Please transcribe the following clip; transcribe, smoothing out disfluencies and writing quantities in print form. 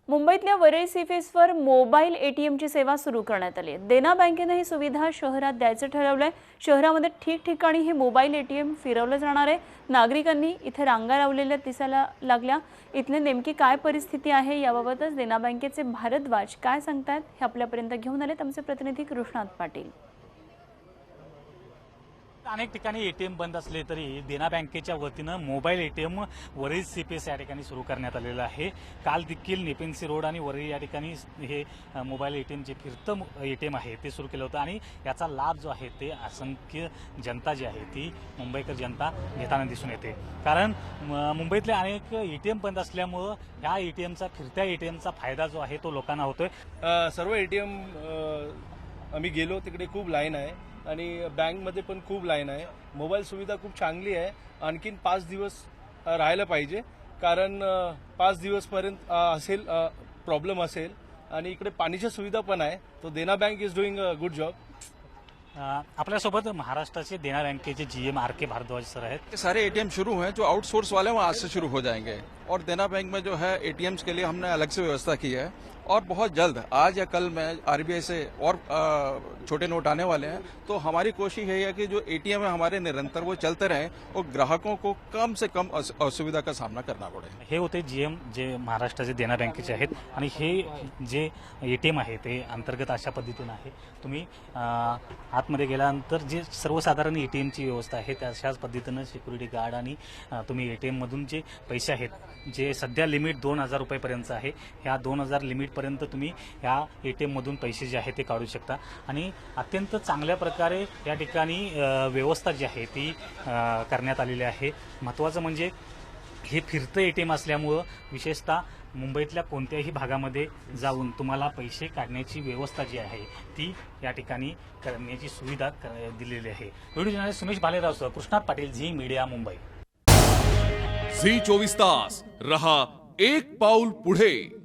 मुंबईतल्या वरळी सीफेसवर मोबाईल एटीएमची सेवा सुरू करण्यात आली आहे। देना बँकेने ही सुविधा शहरात द्यायचं ठरवलंय। शहरामध्ये ठिकठिकाणी हे मोबाईल एटीएम फिरवलं जाणार आहे। नागरिकांनी इथे रांगा लावलेल्या दिसायला लागल्या। इथले नेमकी काय परिस्थिती आहे याबाबतच देना बँकेचे भारद्वाज काय सांगतात हे आपल्यापर्यंत घेऊन आलेत आमचे प्रतिनिधी कृष्णात पाटील। अनेक ठिकाणी एटीएम बंद असले तरी देना बँकेच्या वतीनं मोबाईल एटीएम वरळी सीपीएस या ठिकाणी सुरू करण्यात आलेलं आहे। काल देखील नेपेन्सी रोड आणि वरळी या ठिकाणी हे मोबाईल एटीएम जे फिरतं एटीएम आहे ते सुरू केलं होतं आणि याचा लाभ जो आहे ते असंख्य जनता जी आहे ती मुंबईकर जनता घेताना दिसून येते। कारण मुंबईतले अनेक एटीएम बंद असल्यामुळं ह्या एटीएमचा फिरत्या एटीएमचा फायदा जो आहे तो लोकांना होतोय। सर्व एटीएम आम्ही गेलो तिकडे खूप लाईन आहे आणि बँकमध्ये पण खूप लाईन आहे। मोबाईल सुविधा खूप चांगली आहे। आणखीन 5 दिवस राहायला पाहिजे कारण 5 दिवसपर्यंत असेल प्रॉब्लेम असेल आणि इकडे पाण्याची सुविधा पण आहे। तो Dena bank is doing a good job. आपल्यासोबत महाराष्ट्राचे देना बँकेचे जीएम आर के भारद्वाज सर आहेत। सारे एटीएम शुरू हैं जो आउटसोर्स वाले हैं आज से शुरू हो जाएंगे और देना बैंक में जो है एटीएम्स के लिए हमने अलग से व्यवस्था की है और बहुत जल्द आज या कल में आरबीआई से और छोटे नोट आने वाले हैं। तो हमारी कोशिश यही है कि जो एटीएम है हमारे निरंतर वो चलते रहें और ग्राहकों को कम से कम असुविधा का सामना करना पड़े। हे होते जीएम जे महाराष्ट्राचे देना बँकेचे आहेत आणि हे जे एटीएम आहे ते अंतर्गत अशा पद्धतीने आहे। तुम्ही आतमध्ये गेल्यानंतर जे सर्वसाधारण एटीएमची व्यवस्था आहे त्याच्याच पद्धतीनं सिक्युरिटी गार्ड आणि तुम्ही एटीएम मधून जे पैसे आहेत जे सध्या लिमिट 2000 रुपयेपर्यंत आहे ह्या 2000 लिमिट पर्यंत तुम्ही ह्या एटीएम मधून पैसे जे आहे ते काढू शकता आणि अत्यंत चांगल्या प्रकारे या ठिकाणी व्यवस्था जी आहे ती करण्यात आलेली आहे। महत्त्वाचं म्हणजे हे फिरतं एटीएम असल्यामुळं विशेषतः मुंबईतल्या कोणत्याही भागामध्ये जाऊन तुम्हाला पैसे काढण्याची व्यवस्था जी आहे ती या ठिकाणी करण्याची सुविधा दिलेली आहे। व्हिडिओ जर्नलिस्ट सुमेश भालेरावसह कृष्णात पाटील, झी मीडिया, मुंबई। झी 24 तास रहा एक पाऊल पुढे।